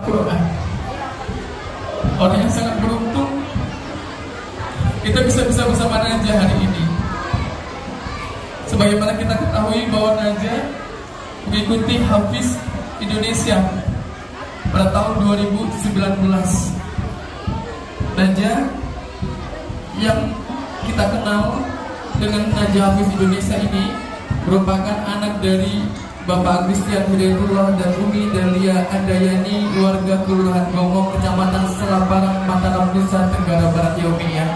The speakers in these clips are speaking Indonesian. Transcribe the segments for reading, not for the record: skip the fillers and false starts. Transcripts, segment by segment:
Quran. Orang yang sangat beruntung kita bisa bersama Najah hari ini. Sebagaimana kita ketahui bahwa Najah mengikuti Hafiz Indonesia pada tahun 2019. Najah yang kita kenal dengan Najah Hafiz Indonesia ini merupakan anak dari Bapak Christian Hidayatullah dan Umi Dahlia Andayani, warga Kelurahan Gomong, Kecamatan Selaparang, Mataram, Nusa Tenggara Barat, ya Umi ya.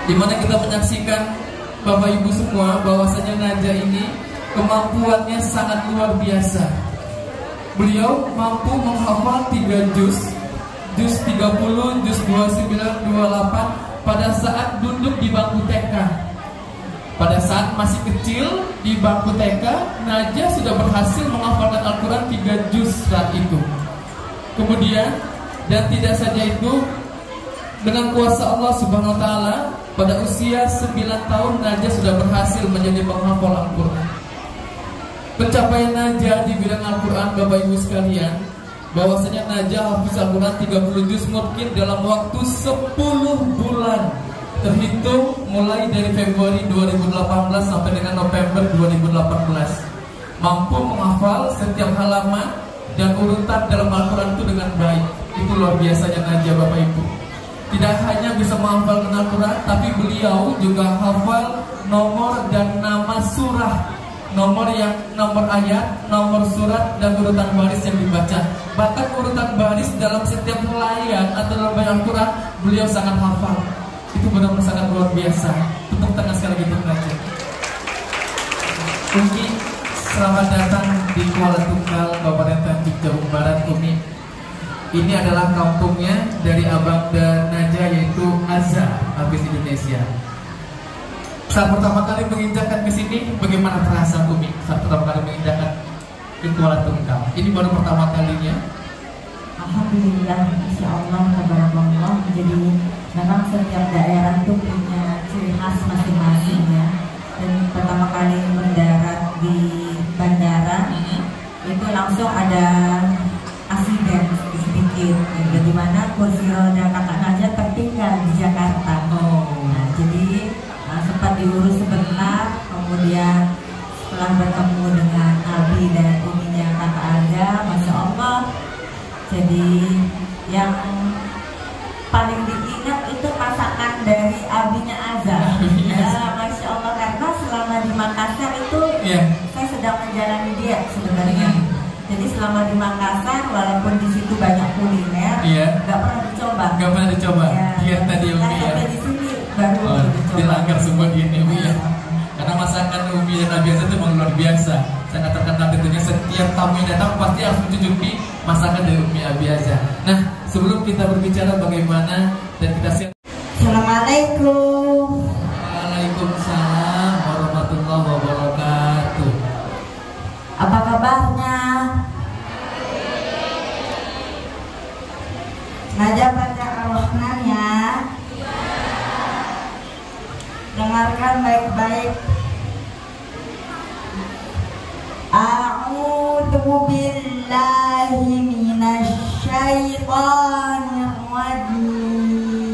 Dimana kita menyaksikan Bapak Ibu semua bahwasanya Najah ini kemampuannya sangat luar biasa. Beliau mampu menghafal 3 juz 30, juz 29, 28 pada saat duduk di bangku TK. Pada saat masih kecil di bangku TK, Najah sudah berhasil menghafalkan Al-Quran 3 juz saat itu. Kemudian, dan tidak saja itu, dengan kuasa Allah Subhanahu wa Ta'ala, pada usia 9 tahun Najah sudah berhasil menjadi penghafal Al-Quran. Pencapaian Najah di bidang Al-Quran, Bapak Ibu sekalian, bahwasanya Najah hafiz Al-Quran 30 juz mungkin dalam waktu 10 bulan, terhitung mulai dari Februari 2018 sampai dengan November 2018, mampu menghafal setiap halaman dan urutan dalam Al-Quran itu dengan baik. Itu luar biasanya Najah, Bapak Ibu. Tidak hanya bisa menghafalkan Al-Quran, tapi beliau juga hafal nomor dan nama surah, nomor ayat, nomor surat, dan urutan baris yang dibaca. Bahkan urutan baris dalam setiap helaian atau dalam Al-Quran beliau sangat hafal. Itu benar-benar sangat luar biasa. Tepuk tangan sekali lagi untuk Najah. Umi, selamat datang di Kuala Tunggal, Kabupaten Tanjung Jabung Barat, Umi. Ini adalah kampungnya dari abang dan Najah, yaitu Azza Hafiz Indonesia. Saat pertama kali menginjakkan ke sini, bagaimana perasaan Umi saat pertama kali menginjakkan ke Kuala Tunggal? Ini baru pertama kalinya. Alhamdulillah, insya Allah, tabarakallah. Jadi memang setiap daerah itu punya ciri khas masing-masing ya. Dan pertama kali mendarat di bandara itu langsung ada asiden sedikit, bagaimana kursi roda kakak Najah tertinggal di Jakarta. Nah, jadi sempat diurus sebentar, kemudian setelah bertemu dengan Abi dan uminya kakak Aga, masya Allah. Jadi yang paling diingat itu masakan dari abinya Azza. Ya, masya Allah, karena selama di Makassar itu saya sedang menjalani diet sebenarnya. Jadi selama di Makassar, walaupun di situ banyak kuliner, nggak pernah dicoba. Nggak pernah dicoba. Diet tadi Umi ya. Sampai di sini baru dicoba. Dilanggar semua gini Umi ya. Karena masakan Umi dan Abi Azza itu memang luar biasa. Sangat terkenal tentunya, setiap tamu yang datang pasti harus mencucupi masakan dari Umi Abi Azza. Nah, sebelum kita berbicara bagaimana dan kita siap. Assalamualaikum. Waalaikumsalam warahmatullahi wabarakatuh. Apa kabarnya? Najah baca Ar-Rahman ya. Dengarkan baik-baik. A'udzu billahi minasy syaithanir rajim.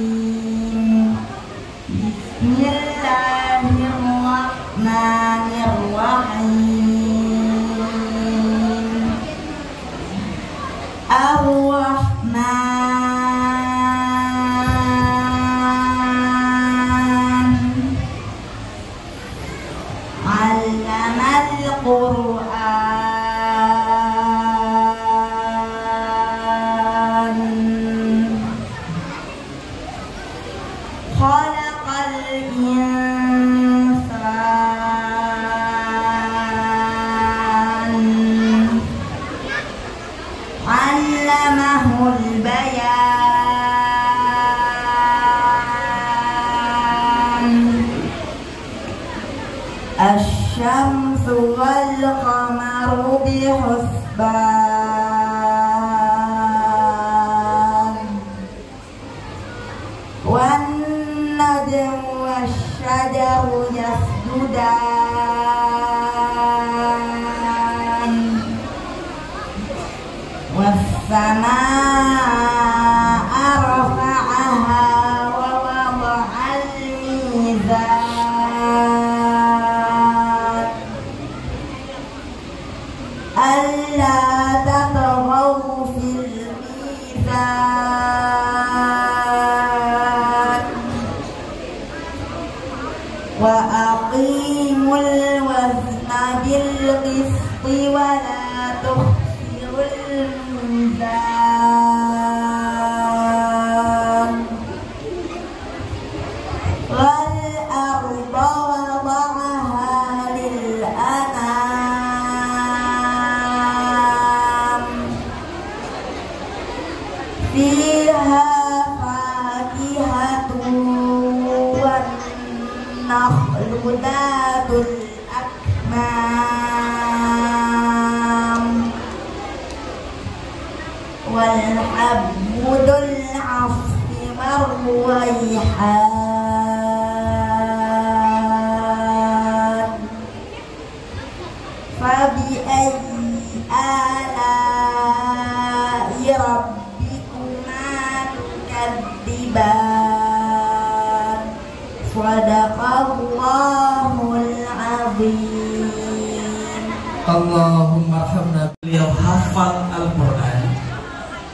Bismillahirrahmanirrahim. Ar-Rahman 'allamal Qur'an, khalaqal insan, 'allamahul bayan. Asy-syamsu wal qamaru bihusban, wan najmu wasyajaru yasjudan, wa was-samaa'a rafa'aha wa wada'al mizan alla tatghaw fil mizan wa aqimul wazna bil qisti wa la tukhsirul mizan wal arda wada'aha lil anam fiha fakihatun wan nakhlu dhatul akmam wal habdul asfi marwayhan fabi ayyi ala'i rabbikuma tukadziban sadaqallahul azim. Allahumma arhamna. Beliau hafal Al-Quran,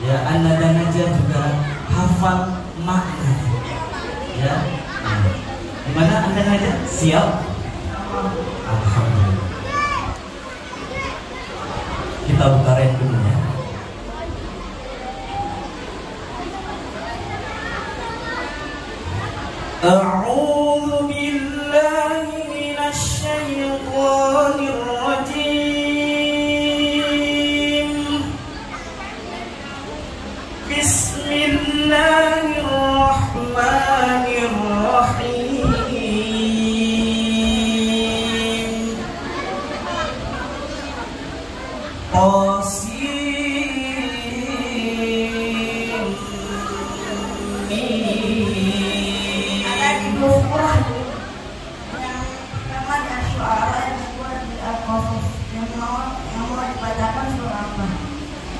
ya, Anda dan Najah juga hafal makna, ya. Gimana Anda Najah? Siap? Alhamdulillah. Kita buka red dulu ya. A'udzu billahi minasy syaithanir rajim. Bismillahirrahmanirrahim.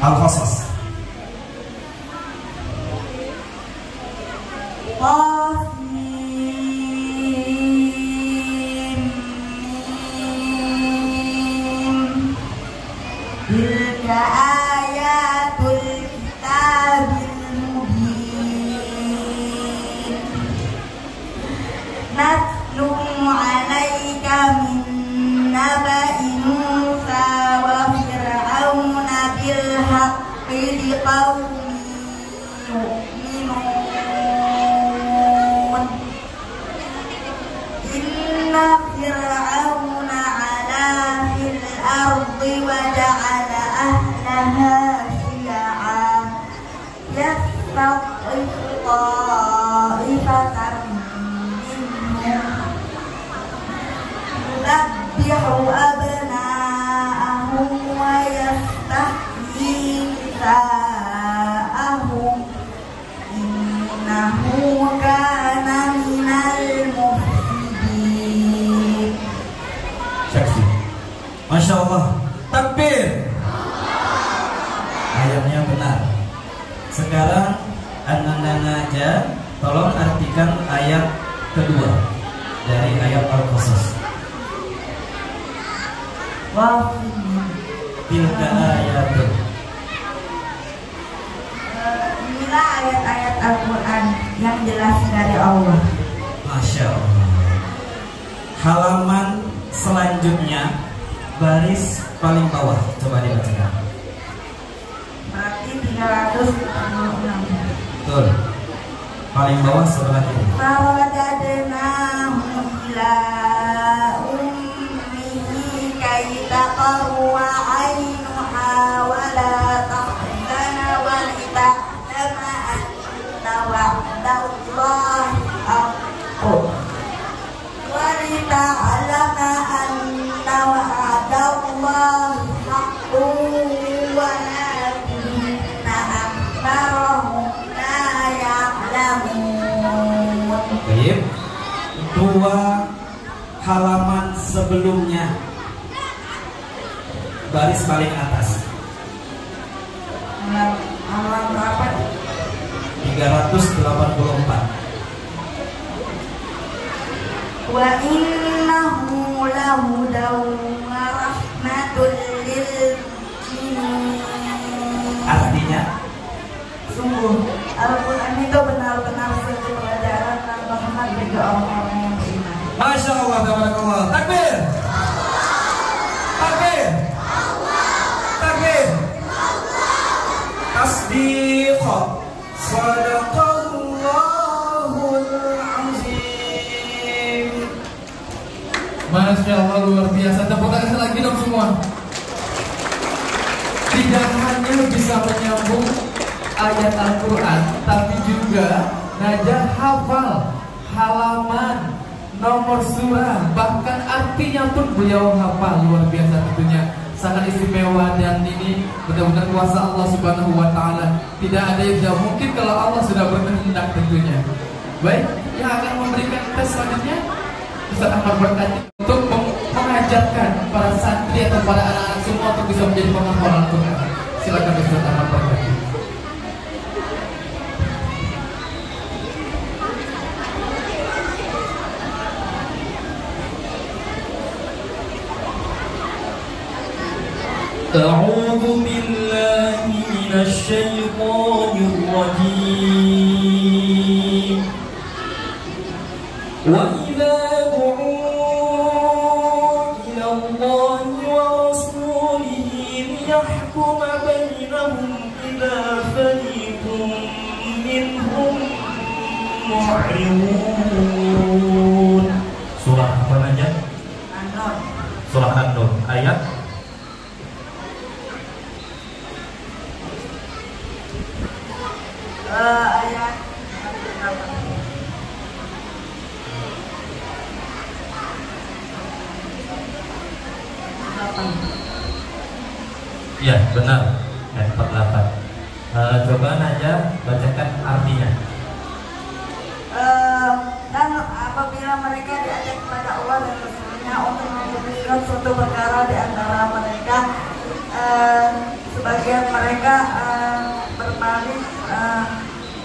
Al-Qasas. Tilka ayatul kitabil mubin natlu 'alaika min naba'i Musa wa fir'auna bil haqqi liqaumin yu'minun inna fir'auna 'ala fil ardi wa ja'ala ahlaha syi'a yastad'ifu ta'ifatan minhum yudabbihu abna'ahum wa yastahyi nisa'ahum innahu kana minal mufsidin. Saksi. Masya Allah. Takbir. Ayatnya benar. Sekarang Anda Najah tolong artikan ayat kedua dari ayat Al-Qasas. Tilka ayatul. Inilah ayat-ayat Al-Quran yang jelas dari Allah. Masya Allah. Halaman selanjutnya baris paling bawah, coba dibacakan. Berarti 346. Betul. Paling bawah sebelah kiri. Faradadnahu ila ummihi kay taqarwa 'ainuha wa la tahzana wa lita'lama anna wa'dallahi haqqun wa lita'lama anna wa'dallahi haqqun walakinna aktharahum la ya'lamun. Baik. Dua halaman sebelumnya baris paling atas. 384. Wa innahu lahudaw wa rahmatul lil mu'minin. Artinya, sungguh Al-Quran itu benar-benar satu pelajaran dan rahmat bagi orang-orang yang beriman. Masya Allah, tabarakallah. Takbir, takbir, takbir. Tasdiq, sadaqallahul azim. Masya Allah, luar biasa. Tepuk tangan lagi dong semua. Tidak hanya bisa menyambung ayat Al-Quran, tapi juga Najah hafal halaman, nomor surah, bahkan artinya pun beliau hafal. Luar biasa tentunya, sangat istimewa. Dan ini benar-benar kuasa Allah Subhanahu wa Ta'ala. Tidak ada yang tidak mungkin kalau Allah sudah berkehendak tentunya. Baik, yang akan memberikan tes selanjutnya Ustaz Ahmad Berkati untuk mengajarkan para santri atau para anak-anak semua untuk bisa menjadi penghafal Al-Quran. Silakan Ustaz Ahmad Berkati. أعوذ بالله من الشيطان الرجيم وإذا دعوا إلى الله ورسوله ليحكم بينهم إذا فريق منهم معرضون. Surah apa saja? An-Nur. Surah An-Nur ayat Ayat ya benar ayat 48. Coba Najah bacakan artinya. Dan apabila mereka diajak kepada Allah dan Rasulnya untuk memutuskan suatu perkara di antara mereka, sebagian mereka berpaling,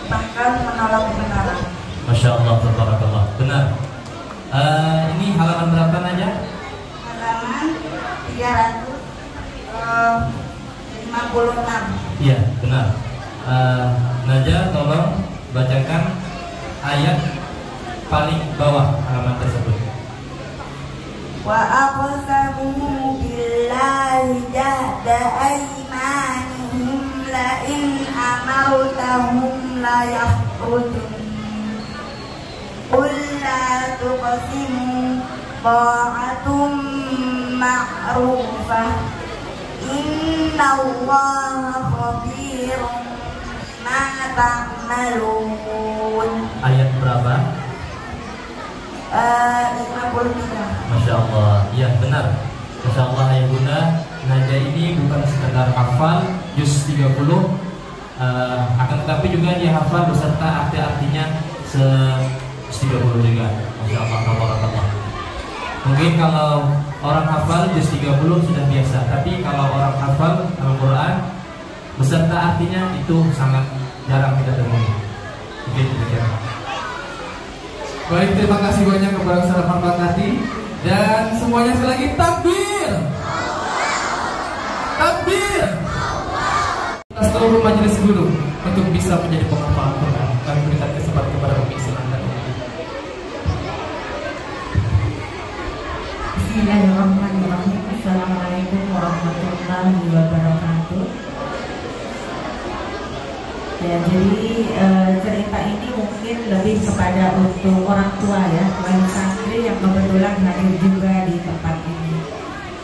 bahkan menolak kebenaran. Masya Allah, tabarakallah. Benar. Ini halaman berapa Najah? Halaman 356. Iya, benar. Najah tolong bacakan ayat paling bawah halaman tersebut. Wa aqsamu billahi jahda aymanihim la in amartahum la yakhrujun qul la tuqsimu ta'atum ma'rufah innallaha khabirun ma ta'malun. Ayat berapa? 53. Masya Allah, iya benar. Masya Allah ya Bunda, Najah ini bukan sekedar hafal juz 30, akan tetapi juga dia hafal beserta arti-artinya se-30 juga. Masya Allah, tabarakallah. Mungkin kalau orang hafal juz 30 sudah biasa, tapi kalau orang hafal Al-Quran beserta artinya itu sangat jarang kita temui. Mungkin demikian. Baik, terima kasih banyak kepada Ustaz Ahmad Berkati. Dan semuanya sekali lagi takbir, takbir. Seluruh majelis guru untuk bisa menjadi penghafal Al-Quran. Kami berikan kesempatan kepada pembimbing dan Bismillahirrahmanirrahim. Assalamualaikum warahmatullahi wabarakatuh. Ya, jadi cerita ini mungkin lebih kepada untuk orang tua ya, wali santri yang kebetulan hadir juga di tempat ini.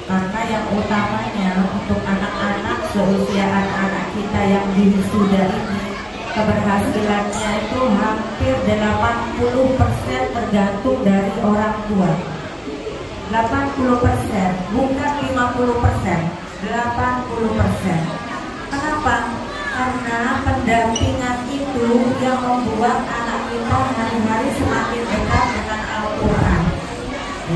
Karena yang utamanya untuk anak-anak seusia anak-anak kita yang diwisuda ini, keberhasilannya itu hampir 80% tergantung dari orang tua. 80%, bukan 50%, 80%. Kenapa? Karena pendampingan itu yang membuat anak kita hari-hari semakin dekat dengan Al-Quran.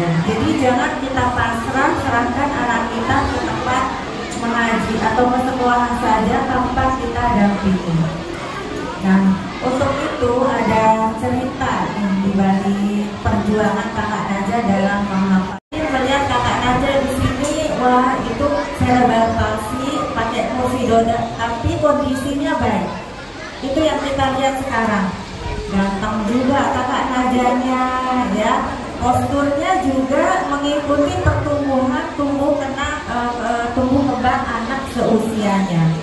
Ya, jadi jangan kita pasrah serahkan anak kita ke tempat mengaji atau ke sekolah saja tanpa kita dampingi. Nah, untuk itu ada cerita di balik perjuangan kakak Najah dalam menghafal. Melihat kakak Najah di sini, wah itu cerebral palsy, pakai kursi roda, tapi kondisinya baik. Itu yang kita lihat sekarang. Ganteng juga kakak Najahnya, ya. Posturnya juga mengikuti pertumbuhan tumbuh kembang anak seusianya.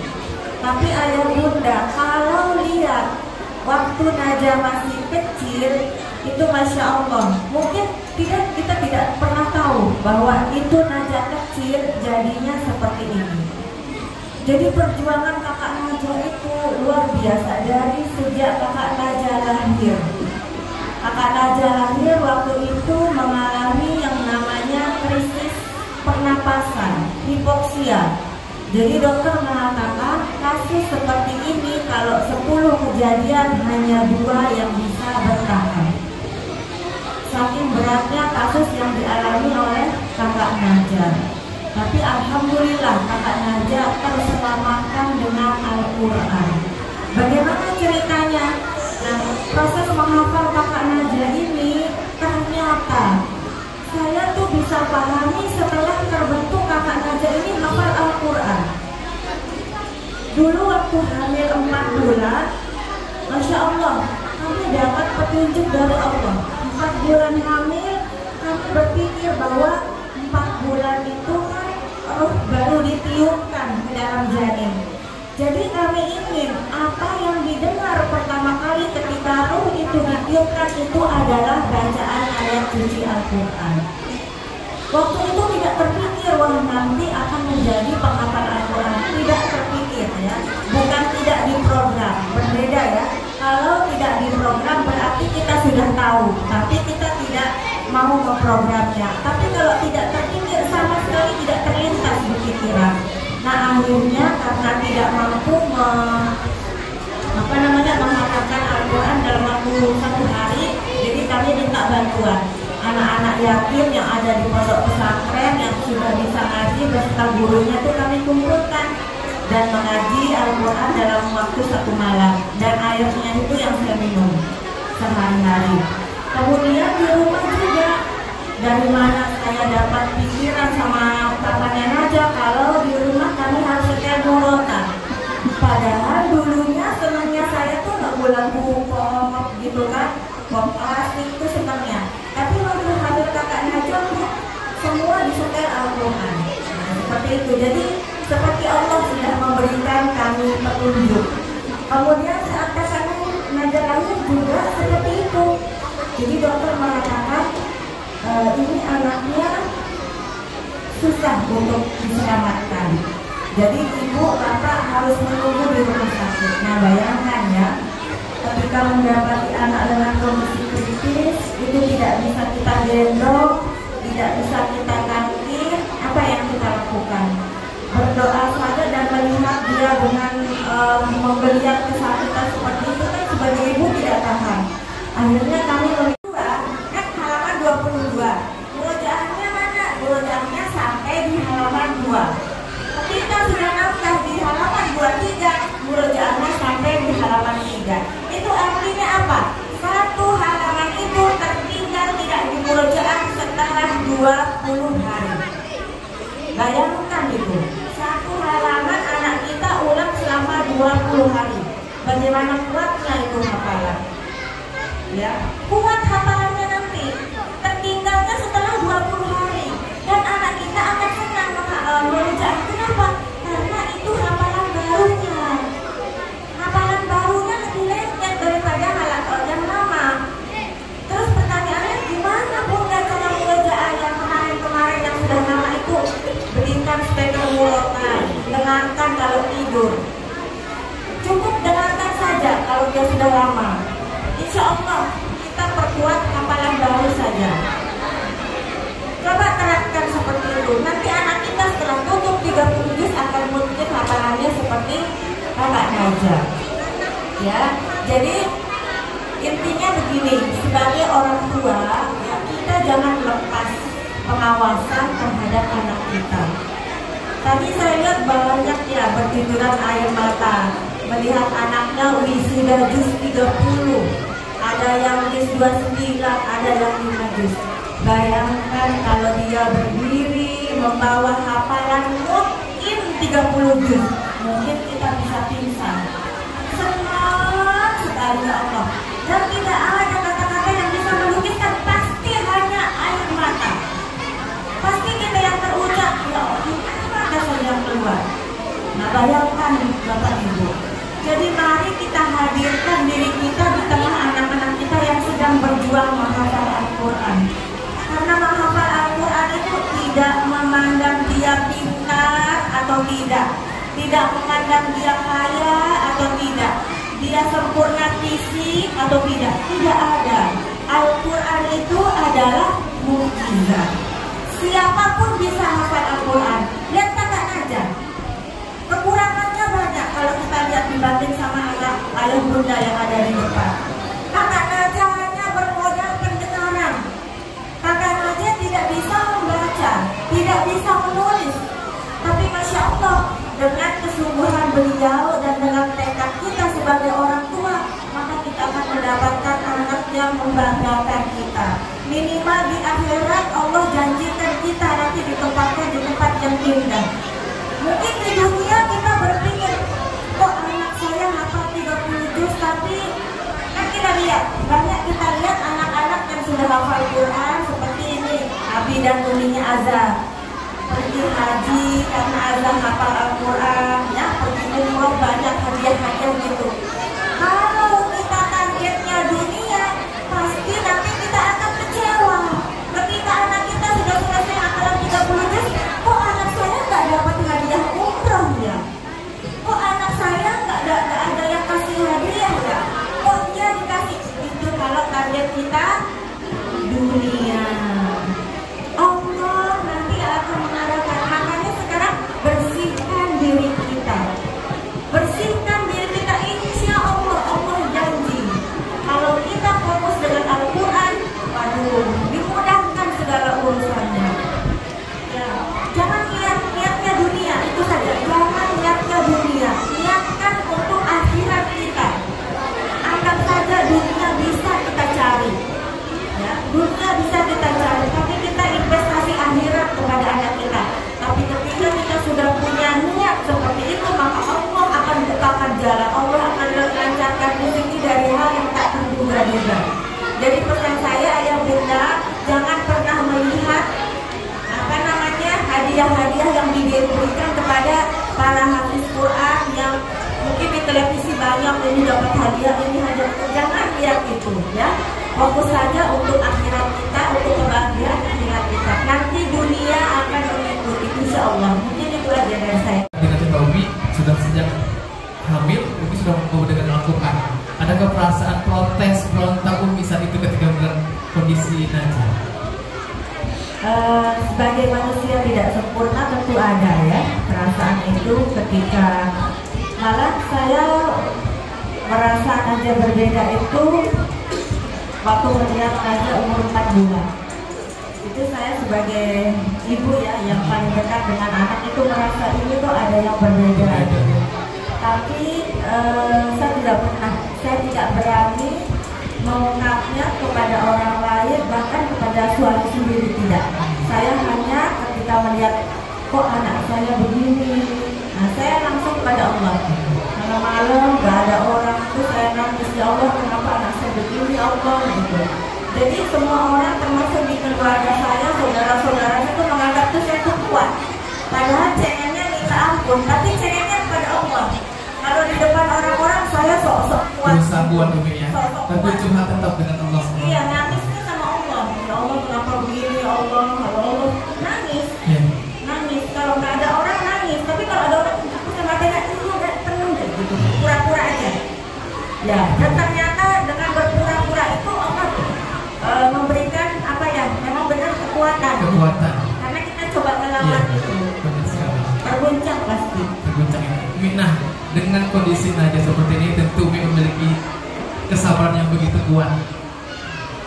Tapi ayah bunda, kalau lihat waktu Najah masih kecil, itu masya Allah, mungkin kita tidak pernah tahu bahwa itu Najah kecil jadinya seperti ini. Jadi perjuangan kakak Najah itu luar biasa dari sejak kakak Najah lahir. Kakak Najah lahir waktu itu mengalami yang namanya krisis pernapasan, hipoksia. Jadi dokter mengatakan kasus seperti ini kalau 10 kejadian hanya 2 yang bisa bertahan. Saking beratnya kasus yang dialami oleh kakak Najah. Tapi alhamdulillah kakak Najah terselamatkan dengan Al-Quran. Bagaimana ceritanya? Nah, proses menghafal kakak Najah ini ternyata saya tuh bisa pahami setelah terbentuk kakak Najah ini hafal Al-Quran. Dulu waktu hamil 4 bulan, masya Allah, kami dapat petunjuk dari Allah. 4 bulan hamil, kami berpikir bahwa 4 bulan itu kan roh baru ditiupkan ke dalam janin. Jadi kami ingin apa yang didengar pertama kali ketika roh itu ditiupkan itu adalah bacaan ayat suci Al-Quran. Waktu itu tidak terpikir wah nanti akan menjadi penghafal Al-Quran. Tidak terpikir ya, bukan tidak diprogram, berbeda ya. Kalau tidak diprogram berarti kita sudah tahu, tapi kita tidak mau memprogramnya. Tapi kalau tidak terpikir sama sekali tidak terlintas di pikiran. Nah akhirnya karena tidak mampu menghafalkan Al-Quran dalam waktu 1 hari, jadi kami minta bantuan anak-anak yatim yang ada di pondok pesantren yang sudah bisa ngaji beserta gurunya itu kami kumpulkan dan mengaji Al-Quran dalam waktu 1 malam, dan airnya itu yang saya minum sehari-hari. Kemudian di rumah juga, dari mana saya dapat pikiran sama papanya Najah kalau di rumah kami harus setel murotal. Padahal dulunya senangnya saya tuh nggak bulan pop gitu kan, pop plastik itu senangnya. Tapi waktu hamil kakak Najah semua disetel Al-Quran. Nah, seperti itu. Jadi seperti Allah sudah memberikan kami petunjuk. Kemudian saat kakak Najah lahir juga seperti itu. Jadi dokter mengatakan ini anaknya susah untuk diselamatkan. Jadi ibu bapak harus menunggu di rumah sakit. Nah bayangkan ya, ketika mendapati anak dengan kondisi kritis itu tidak bisa kita gendong, tidak bisa kita ganti, apa yang kita lakukan? Berdoa saja dan melihat dia dengan menggeliat kesakitan seperti itu kan sebagai ibu tidak tahan. Akhirnya kami kan halaman 22. Murojaahnya mana? Murojaahnya sampai di halaman 2. Kita sudah nafkah di halaman 23, murojaahnya sampai di halaman 3. Itu artinya apa? 1 halaman itu tertinggal tidak dimurojaah setelah 20 hari. Bayangkan itu, 1 halaman anak kita ulang selama 20 hari. Bagaimana kuatnya itu hafalan? Ya, kuat hafalannya nanti. Tertinggalnya setelah 20 hari. Dan anak kita akan senang memurojaah. Kenapa? Karena itu hafalan barunya. Hafalan barunya lebih lengket daripada hafalan yang lama. Terus pertanyaannya gimana bunda cara murojaah yang kemarin yang sudah lama itu? Berikan speaker murotal, dengarkan kalau tidur. Cukup dengarkan saja kalau dia sudah lama. Insya Allah kita perkuat hafalan baru saja. Coba terapkan seperti itu. Nanti anak kita setelah tutup 30 juz akan mungkin hafalannya seperti kakak Najah. Ya, jadi intinya begini, sebagai orang tua ya, kita jangan lepas pengawasan terhadap anak kita. Tadi saya lihat banyak ya bercucuran air mata. melihat anaknya wisuda juz 30, ada yang juz 29, ada yang 5 juz. Bayangkan kalau dia berdiri membawa hafalan mungkin 30 juz, mungkin kita bisa pingsan. Senang sekali ya Allah. Dan tidak ada kata-kata yang bisa melukiskan, pasti hanya air mata. Pasti kita yang terucap, ya Allah, mata saya yang keluar. Nah, bayangkan Bapak Ibu. Jadi mari kita hadirkan diri kita di tengah anak-anak kita yang sedang berjuang menghafal Al-Quran. Karena menghafal Al-Quran itu tidak memandang dia pintar atau tidak memandang dia kaya atau tidak, dia sempurna fisik atau tidak ada. Al-Quran itu adalah mukjizat. Siapapun bisa hafal Al-Quran. Lihat kata Najah, kekurangannya banyak kalau kita lihat dibanding sama ayah bunda yang ada di depan. Kakak Najah hanya bermodal pendengaran. Kakak Najah tidak bisa membaca, tidak bisa menulis. Tapi Masya Allah, dengan kesungguhan beliau dan dengan tekad kita sebagai orang tua, maka kita akan mendapatkan anak yang membanggakan kita. Minimal di akhirat Allah janjikan kita nanti ditempatkan di tempat yang indah. Mungkin di dunia kita berpikir, kok anak saya hafal 30 juz, tapi kan kita lihat, banyak kita lihat anak-anak yang sudah hafal Quran seperti ini, Abi dan Uminya Azhar pergi haji karena Azhar hafal Al-Quran, ya, pergi umroh, banyak hadiah-hadiah gitu. Kalau kita targetnya dunia, pasti nanti kita akan kecewa. Ketika anak kita sudah selesai hafalan 30 juz, kok anak saya nggak dapat hadiah umroh ya? Kok anak saya nggak ada yang kasih hadiah ya? Kok dia dikasih? Itu kalau target kita dunia. Allah nanti akan mengarahkan. Makanya sekarang bersihkan diri kita. Bersihkan diri kita, insya Allah, Allah janji. Kalau kita fokus dengan Al-Quran, waduh, dimudahkan segala urusannya. Ya, jangan niatnya dunia, itu saja. Jangan niatnya dunia, niatkan untuk akhirat kita. Anggap saja dunia bisa kita cari, ya, dunia bisa kita cari, tapi kita investasi akhirat kepada anak kita. Tapi ketika kita sudah punya niat seperti itu, maka Allah akan bukakan jalan, Allah akan lancarkan rezeki dari hal yang tak terduga-duga. Jadi pesan saya, ayah bunda, jangan pernah melihat hadiah-hadiah yang diberikan kepada para hafiz Quran yang mungkin di televisi banyak, ini dapat hadiah, ini hadiah. Jangan lihat itu, ya. Fokus saja untuk akhirat kita, untuk kebahagiaan akhirat kita. Nanti dunia akan mengikuti, insya Allah. Mungkin itu aja dari saya. Dengan Cik Umi sudah sejak hamil, Umi sudah membawa dengan Al-Quran. Adakah perasaan protes, berontak Umi saat itu ketika melihat kondisi Najah? Sebagai manusia tidak sempurna tentu ada ya perasaan itu ketika malah saya merasa Najah berbeda itu waktu melihat Najah umur 4 bulan. Itu saya sebagai ibu ya yang paling dekat dengan anak itu merasa ini tuh ada yang berbeda. Tapi saya tidak berani mengungkapnya kepada orang lain, bahkan kepada suami sendiri tidak. Saya hanya ketika melihat kok anak saya begini, nah saya langsung kepada Allah. Malam-malam gak ada orang itu saya nangis, ya Allah kenapa anak saya begini ya Allah gitu. Jadi semua orang termasuk di keluarga saya, saudara-saudara itu menganggap itu saya tuh kuat. Padahal cengennya minta ampun, tapi cengennya kepada Allah. Kalau di depan orang-orang saya sok-sok kuat. Berusaha kuat Umi ya. Tapi cuma tetap dengan Allah. Iya, nangisnya sama Allah. Ya Allah kenapa begini ya Allah, ya Allah. Nangis. Ya. Nangis. Kalau nggak ada orang nangis, tapi kalau ada orang sama tengah itu udah tenang deh gitu. Pura-pura aja. Ya, dan ternyata dengan berpura-pura itu Allah memberikan apa ya? Memang benar kekuatan. Kekuatan. Karena kita coba melawan itu. Benar sekali. Terguncang pasti. Terguncang ya. Nah, dengan kondisi Najah seperti ini tentu Umi memiliki kesabaran yang begitu kuat.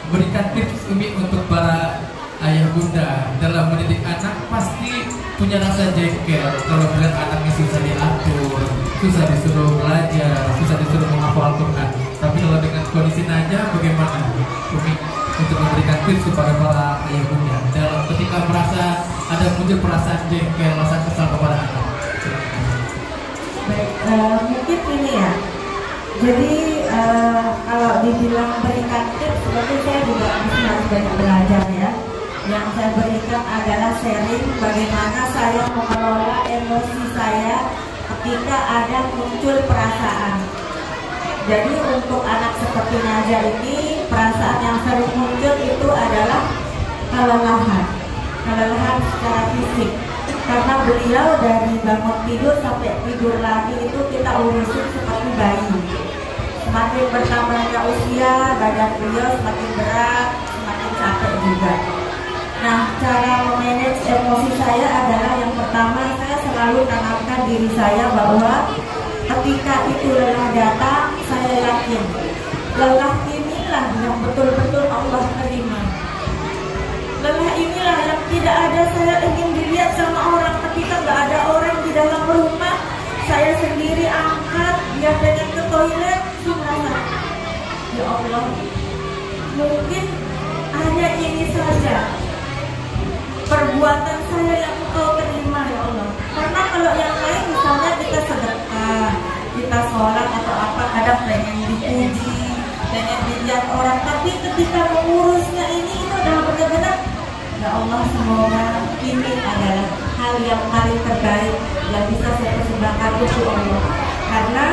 Berikan tips Umi untuk para ayah bunda dalam mendidik anak pasti punya rasa jengkel kalau melihat anaknya susah diatur, susah disuruh belajar, susah disuruh menghafal Al-Quran. Tapi kalau dengan kondisi Najah bagaimana Umi untuk memberikan tips kepada para ayah bunda dalam ketika merasa ada muncul perasaan jengkel, rasa kesal kepada anak? Baik, mungkin ini ya. Jadi kalau dibilang berikan tips, seperti saya juga masih harus banyak belajar ya. Yang saya berikan adalah sharing bagaimana saya mengelola emosi saya ketika ada muncul perasaan. Jadi untuk anak seperti Najah ini, perasaan yang sering muncul itu adalah kelelahan secara fisik. Karena beliau dari bangun tidur sampai tidur lagi itu kita urusin seperti bayi. Semakin bertambahnya usia, badan beliau semakin berat, semakin capek juga. Nah, cara memanage emosi saya adalah yang pertama, saya selalu tanamkan diri saya bahwa ketika itu lelah datang, saya yakin lelah inilah yang betul-betul Allah terima. Lelah inilah yang tidak ada saya ingin dilihat sama orang. Ketika nggak ada orang di dalam rumah, saya sendiri angkat, dia pengen ke toilet, subhanallah. Ya Allah, mungkin hanya ini saja perbuatan saya yang Engkau terima ya Allah. Karena kalau yang lain misalnya kita sedekah, kita sholat atau apa, kadang pengen dipuji, pengen dilihat orang. Tapi ketika mengurusnya ini itu adalah benar-benar, ya Allah, semoga ini adalah hal yang paling terbaik yang bisa saya persembahkan untuk Allah. Karena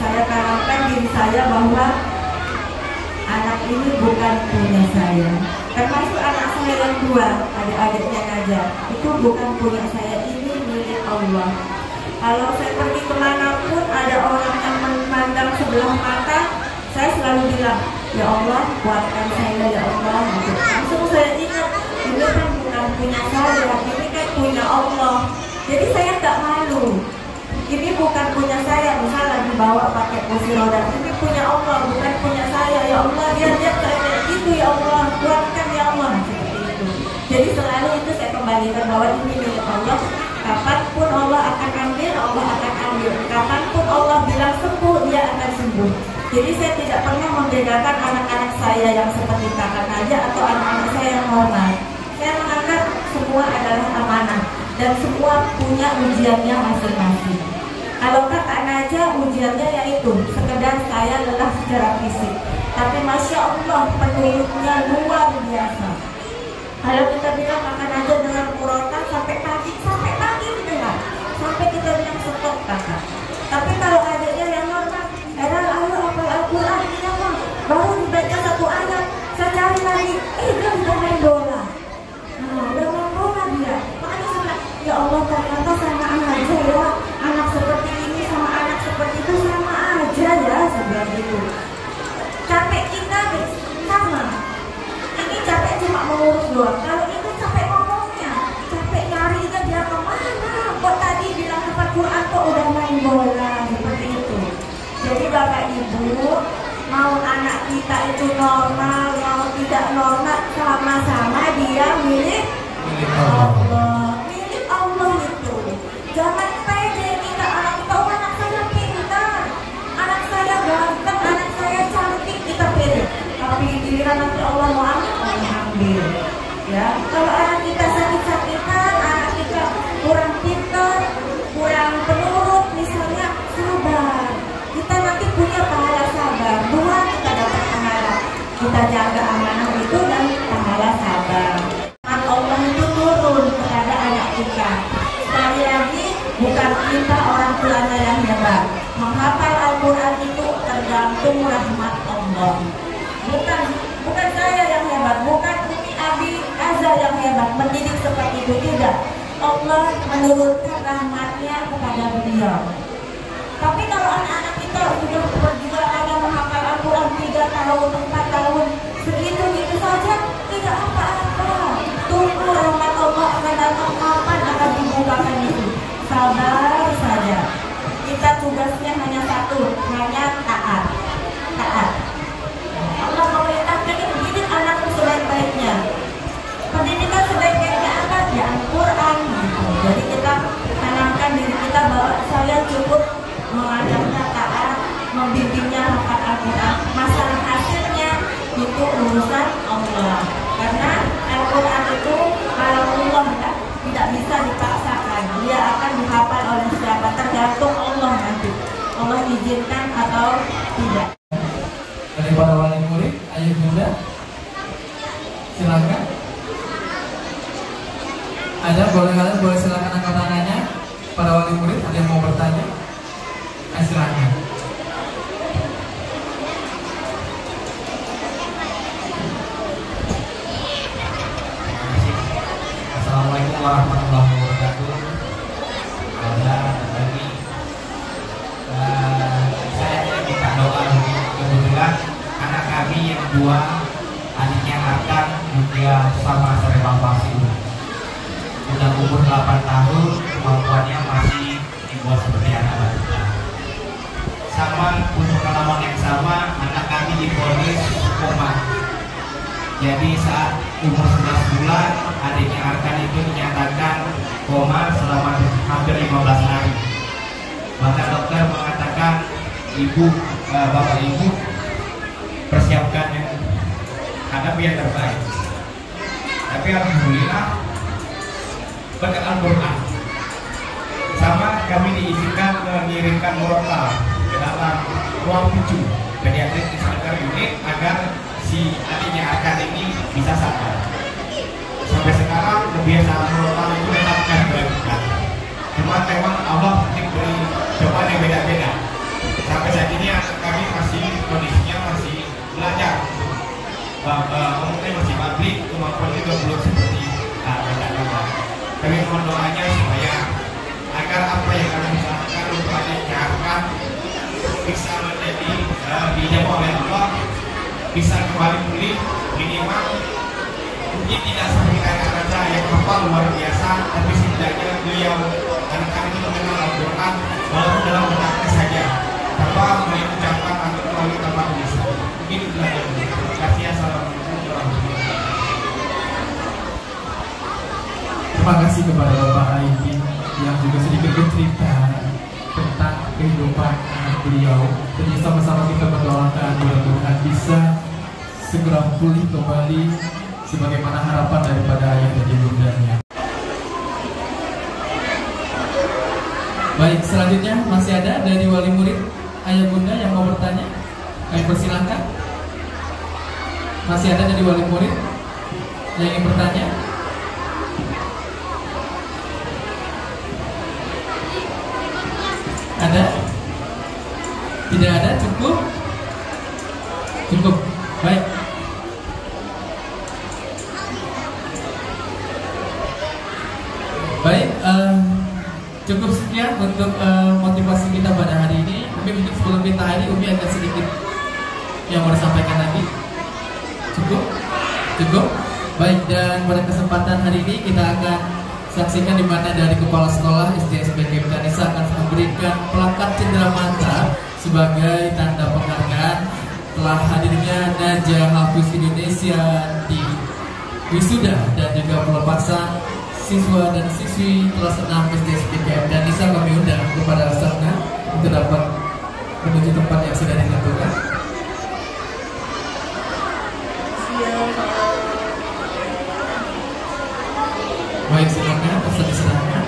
saya tanamkan diri saya bahwa anak ini bukan punya saya. Termasuk anak saya yang dua, adik-adiknya Najah, itu bukan punya saya, ini milik Allah. Kalau saya pergi kemanapun ada orang yang memandang sebelah mata, saya selalu bilang, ya Allah, kuatkan saya ya Allah. Gitu. Langsung saya ingat, ini kan bukan punya saya, ini kan punya Allah. Jadi saya tak malu. Ini bukan punya saya, misalnya dibawa pakai kursi roda, ini punya Allah, bukan punya saya. Ya Allah, dia kayak gitu, ya Allah, kuatkan ya Allah, seperti itu. Jadi selalu itu saya kembalikan bahwa ini milik Allah. Kapanpun Allah akan ambil, Allah akan ambil. Kapanpun Allah bilang sembuh, dia akan sembuh. Jadi saya tidak pernah membedakan anak-anak saya yang seperti kakak Najah atau anak-anak saya yang normal. Saya menganggap semua adalah amanah dan semua punya ujiannya masing-masing. Kalau kakak Najah ujiannya yaitu sekedar saya lelah secara fisik, tapi masya Allah penurutnya luar biasa. Kalau kita bilang kakak Najah dengan murotan sampai pagi dengar, sampai kita bilang stop kakak. Tapi kalau adiknya yang normal, ayo hafal Al-Quran ini apa? Baru dibaca satu ayat, saya cari lagi, dia udah main bola. Nah, udah main bola dia. Makanya saya bilang, ya Allah ternyata sama aja ya, anak seperti ini sama anak seperti itu sama aja ya, sebelah itu. Capek kita sama. Ini capek cuma mengurus doang. Kalau itu capek ngomongnya, capek nyarinya dia kemana? Kok tadi bilang hafal Quran kok udah main bola, seperti itu. Jadi Bapak Ibu, mau anak kita itu normal, mau tidak normal, sama-sama dia milik Allah. Milik Allah itu. Jangan pede kita anak kita, oh anak saya pintar, anak saya ganteng, anak saya cantik, kita pede. Tapi giliran nanti Allah mau ambil. Ya, kalau anak kita sakit-sakitan, anak kita kurang pintar, kurang penurut, misalnya sabar. Kita nanti punya pahala sabar. Dua, kita dapat pahala. Kita jaga amanah itu dan pahala sabar. Allah itu turun kepada anak kita. Sekali lagi, bukan kita orang tuanya yang hebat. Menghafal Al-Quran itu tergantung rahmat Allah. Bukan saya yang hebat, bukan Umi Abi Azza yang hebat mendidik seperti itu, tidak. Allah menurunkan rahmatnya kepada beliau. Tapi kalau anak-anak kita sudah perjuangannya menghafal Al-Quran 3 tahun, 4 tahun, segitu-gitu saja, tidak apa-apa. Tunggu rahmat Allah akan datang, kapan akan dibukakan itu. Sabar saja. Kita tugasnya hanya satu, hanya taat. Allah memerintahkan didik anakku sebaik-baiknya. Pendidikan masalah hasilnya itu urusan Allah. Karena Al-Quran itu kalamullah kan, tidak bisa dipaksakan. Dia akan dihafal oleh siapa, tergantung Allah nanti. Allah izinkan atau tidak. Dari para wali murid, ayah bunda, silakan. Ada, kalian boleh silakan angkat tangannya. Para wali murid, ada yang mau bertanya? Silakan. Assalamualaikum warahmatullahi wabarakatuh. Saya minta doa. Kebetulan anak kami yang dua, adiknya akan juga sama cerebral palsy. Udah umur 8 tahun, kemampuannya masih dibuat seperti anak balita. Sama untuk pengalaman yang sama, anak kami divonis koma. Jadi saat umur 11 bulan, adiknya Arkan itu dinyatakan koma selama hampir 15 hari. Bahkan dokter mengatakan bapak ibu persiapkan yang hadapi yang terbaik. Tapi alhamdulillah berkat Al-Quran sama kami diizinkan mengirimkan murotal ke dalam ruang tujuh pediatrik disorder unit agar si adiknya Arkan ini bisa sadar. Sampai sekarang kebiasaan murotal itu tetap kami lakukan. Cuma memang Allah diberi cobaan yang beda-beda. Sampai saat ini anak kami masih kondisinya masih belajar. Umumnya masih pabrik, kemampuan juga belum seperti beda-beda. Kami mohon doanya supaya agar apa yang kami usahakan untuk adiknya Arkan bisa menjadi dijawab oleh Allah, bisa kembali pulih minimal. Mungkin tidak seperti anak raja yang hafal luar biasa, tapi setidaknya beliau anak-anak itu mengenal Al-Quran walaupun dalam benaknya saja, tanpa mengucapkan atau melalui tanpa tulisan. Mungkin itulah yang terima kasih. Assalamualaikum warahmatullahi wabarakatuh. Terima kasih kepada Bapak Aidin yang juga sedikit bercerita tentang kehidupan anak beliau. Dan sama-sama kita berdoakan mudah-mudahan bisa segera pulih kembali sebagaimana harapan daripada ayah dan ibundanya. Baik, selanjutnya masih ada dari wali murid ayah bunda yang mau bertanya. Kami persilahkan. Masih ada dari wali murid yang ingin bertanya? Ada? Tidak ada? Cukup? Cukup. Baik. Baik, cukup sekian untuk motivasi kita pada hari ini. Mungkin sebelum kita hari Umi ada sedikit yang mau disampaikan lagi. Cukup? Cukup? Baik, dan pada kesempatan hari ini kita akan saksikan di mana dari Kepala Sekolah SDSPK Danisa akan memberikan plakat cenderamata sebagai tanda penghargaan telah hadirnya Najah Hafiz Indonesia di wisuda dan juga pelepasan siswa dan siswi kelas 6 SDSPK Danisa. Kami undang kepada sana untuk dapat menuju tempat yang sudah ditentukan. Baik, silakan, Ustaz silakan.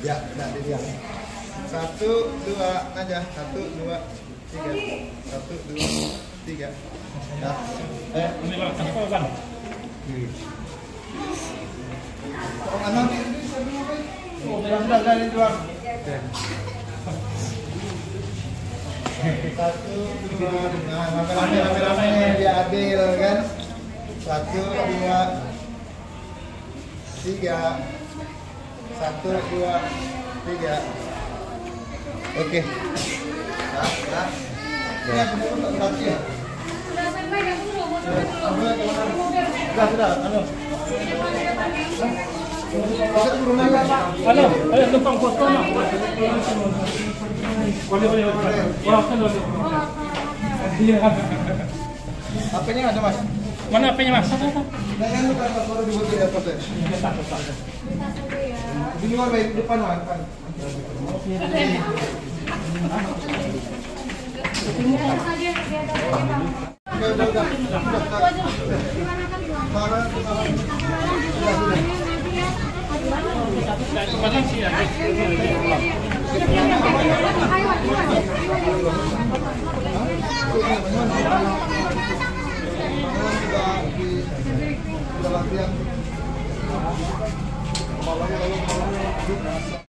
Ya, udah diam. 1, 2, Najah. 1, 2, 3. 1, 2, 3. Ya. Ini lah, kenapa Bang? Anak ini sudah di luar. Satu, dua, nah rame-rame dia adil kan. 1, 2, 3. 1, 2, 3. Oke. Ya. Ya, benar ya. Sudah, anu. Bisa turun aja. Halo, ayo numpang foto nak. Boleh. Wah, kan boleh. Iya. HP-nya ada, Mas? Mana HP-nya, Mas? Jangan lupa baru dibuat di airport ya. Di luar baik depan, Mas. Sudah latihan.